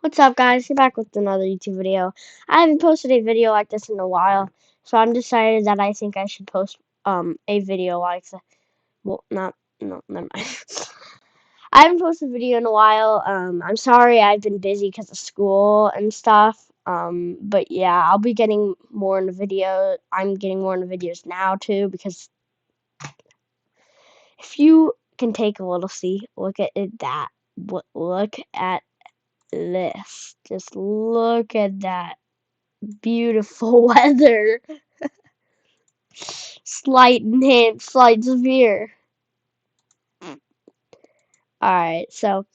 What's up, guys? You're back with another YouTube video. I haven't posted a video like this in a while, so I'm decided that I think I should post a video like the well, not no, never mind. I haven't posted a video in a while. I'm sorry, I've been busy because of school and stuff. But yeah, I'll be getting more into video. I'm getting more into videos now too because if you can take a little see, look at it. Look at this. Just look at that. Beautiful weather. Slight hint, slight severe. Alright, so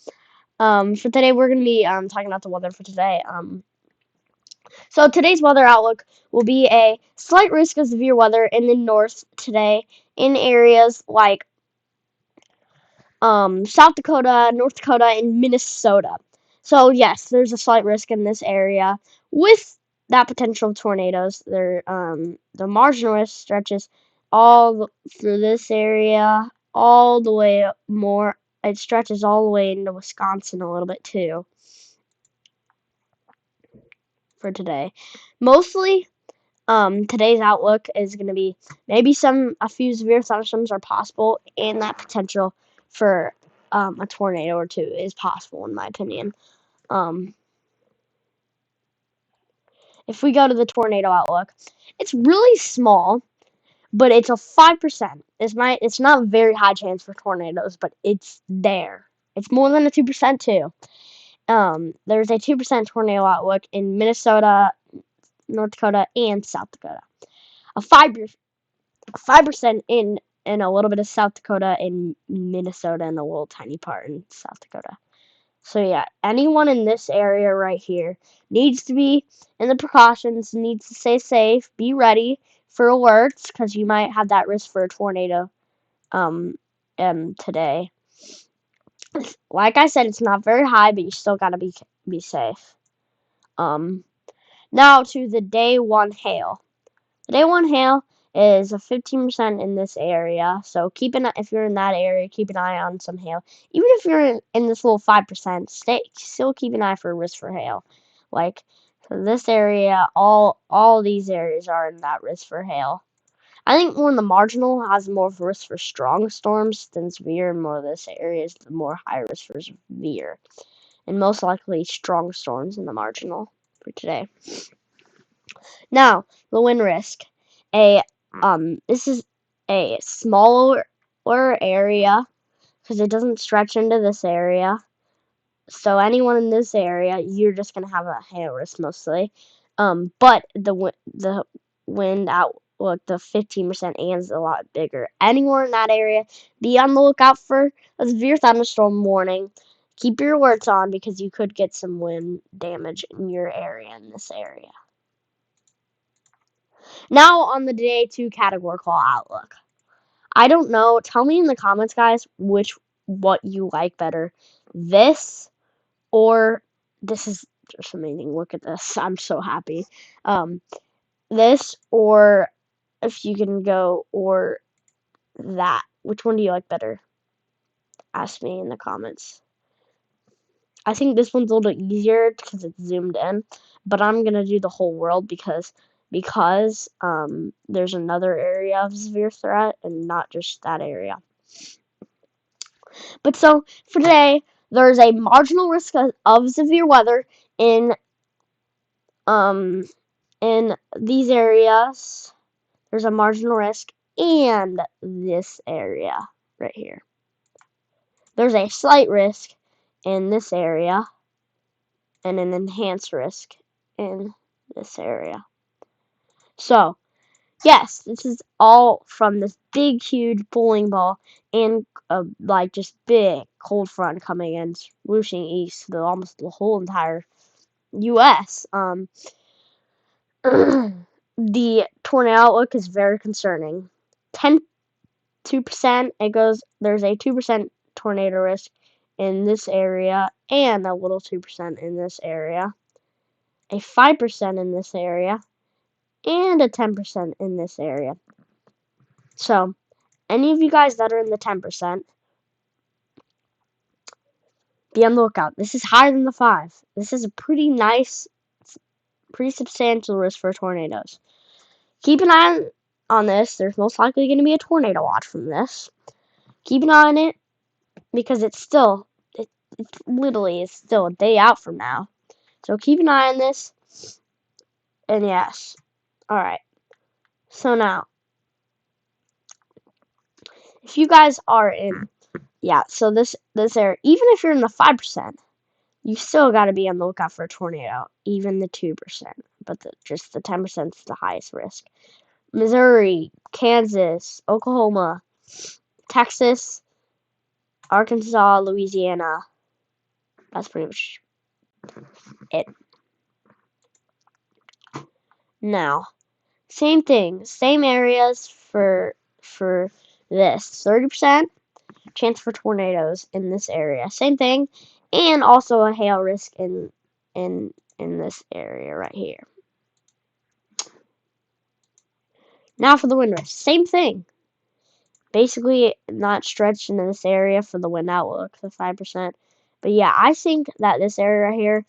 for today we're gonna be talking about the weather for today. So today's weather outlook will be a slight risk of severe weather in the north today in areas like South Dakota, North Dakota, and Minnesota. So yes, there's a slight risk in this area with that potential of tornadoes. The marginal risk stretches through this area, all the way more. It stretches all the way into Wisconsin a little bit too for today. Mostly, today's outlook is going to be maybe a few severe thunderstorms are possible, and that potential for a tornado or two is possible, in my opinion. Um, if we go to the tornado outlook, it's really small, but it's a 5%. It's not a very high chance for tornadoes, but it's there. It's more than a 2% too. There's a 2% tornado outlook in Minnesota, North Dakota, and South Dakota. A 5% in a little bit of South Dakota and Minnesota and a little tiny part in South Dakota. So yeah, anyone in this area right here needs to be in the precautions, needs to stay safe, be ready for alerts because you might have that risk for a tornado today. Like I said, it's not very high, but you still gotta be safe. Now to the day one hail. The day one hail is a 15% in this area, so if you're in that area, keep an eye on some hail. Even if you're in this little 5%, still keep an eye for risk for hail. Like so this area, all these areas are in that risk for hail. I think more in the marginal has more of a risk for strong storms than severe, and more of this area is the more high risk for severe, and most likely strong storms in the marginal for today. Now, the wind risk. This is a smaller area because it doesn't stretch into this area. So anyone in this area, you're just gonna have a hail risk mostly. But the wind outlook, the 15% and is a lot bigger. Anyone in that area, be on the lookout for a severe thunderstorm warning. Keep your alerts on because you could get some wind damage in your area in this area. Now on the day 2 categorical outlook. I don't know. Tell me in the comments, guys, what you like better. This or this is just amazing. Look at this. I'm so happy. This or if you can go or that. Which one do you like better? Ask me in the comments. I think this one's a little easier because it's zoomed in, but I'm gonna do the whole world because there's another area of severe threat and not just that area. But so for today, there's a marginal risk of severe weather in um in these areas. There's a marginal risk and this area right here. There's a slight risk in this area and an enhanced risk in this area. So, yes, this is all from this big, huge bowling ball and like just big cold front coming in, swooshing east to almost the whole entire U.S. The tornado outlook is very concerning. 2%, there's a 2% tornado risk in this area and a little 2% in this area, a 5% in this area, and a 10% in this area. So, any of you guys that are in the 10%, be on the lookout. This is higher than the 5. This is a pretty nice, pretty substantial risk for tornadoes. Keep an eye on this. There's most likely going to be a tornado watch from this. Keep an eye on it because it's still, it literally is still a day out from now. So keep an eye on this. And yes. Alright. So now, if you guys are in, yeah, so this area, even if you're in the 5%, you still got to be on the lookout for a tornado, even the 2%. But just the 10% is the highest risk. Missouri, Kansas, Oklahoma, Texas, Arkansas, Louisiana. That's pretty much it. Now, same thing, same areas for this. 30% chance for tornadoes in this area. Same thing, and also a hail risk in this area right here. Now for the wind risk, same thing. Basically, not stretched into this area for the wind outlook, the 5%. But yeah, I think that this area right here,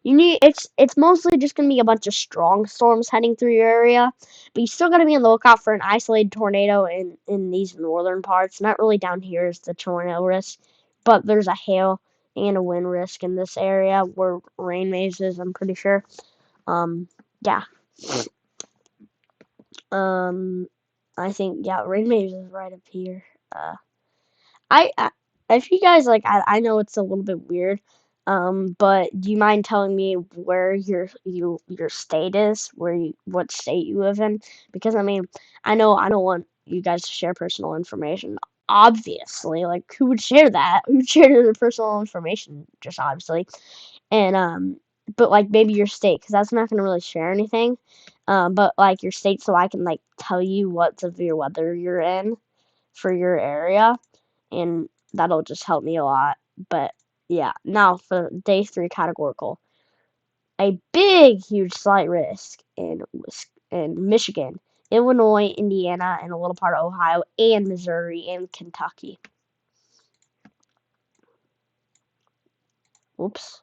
it's mostly just gonna be a bunch of strong storms heading through your area, but you still gotta be on the lookout for an isolated tornado in these northern parts. Not really down here is the tornado risk, but there's a hail and a wind risk in this area where rain maze is, I'm pretty sure. Yeah. I think yeah, rain maze is right up here. I if you guys like, I know it's a little bit weird, but do you mind telling me where your state is, what state you live in? Because I mean, I know I don't want you guys to share personal information. Obviously, like who would share that? Who would share their personal information? Just obviously, and but like maybe your state, because that's not gonna really share anything. But like your state, so I can like tell you what severe weather you're in for your area, and that'll just help me a lot. But yeah, now for day 3 categorical. A big, huge slight risk in Michigan, Illinois, Indiana, and a little part of Ohio, and Missouri, and Kentucky. Whoops.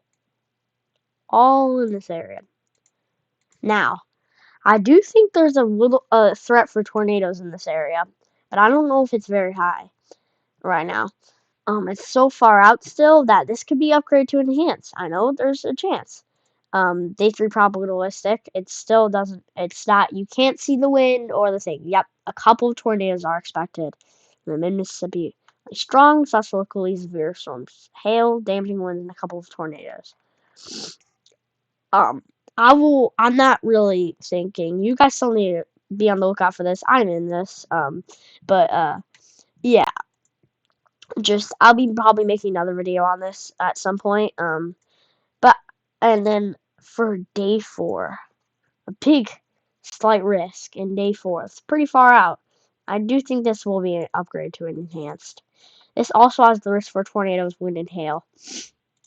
All in this area. Now, I do think there's a little threat for tornadoes in this area, but I don't know if it's very high right now. It's so far out still that this could be upgraded to enhanced. I know there's a chance. Day 3 probabilistic. It still doesn't. It's not. You can't see the wind or the thing. Yep, a couple of tornadoes are expected. In Mississippi, strong, such locally severe storms, hail, damaging winds, and a couple of tornadoes. I'm not really thinking. You guys still need to be on the lookout for this. I'm in this. But yeah. Just I'll be probably making another video on this at some point. But and then for day 4, a big slight risk in day 4. It's pretty far out. I do think this will be an upgrade to an enhanced. This also has the risk for tornadoes, wind, and hail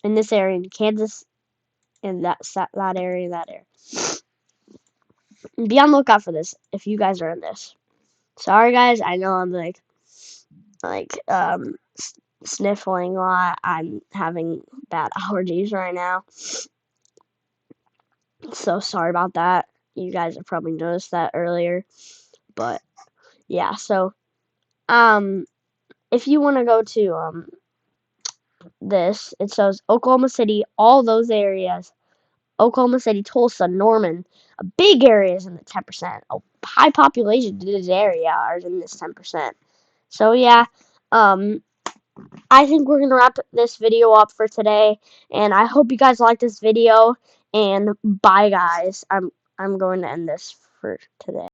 in this area in Kansas, and that area, that area. Be on the lookout for this if you guys are in this. Sorry guys, I know I'm like sniffling a lot. I'm having bad allergies right now. So sorry about that. You guys have probably noticed that earlier. But yeah, so if you want to go to this, it says Oklahoma City, all those areas. Oklahoma City, Tulsa, Norman, big areas in the 10%. A high population in this area are in this 10%. So yeah, I think we're gonna wrap this video up for today, and I hope you guys like this video. And bye, guys. I'm going to end this for today.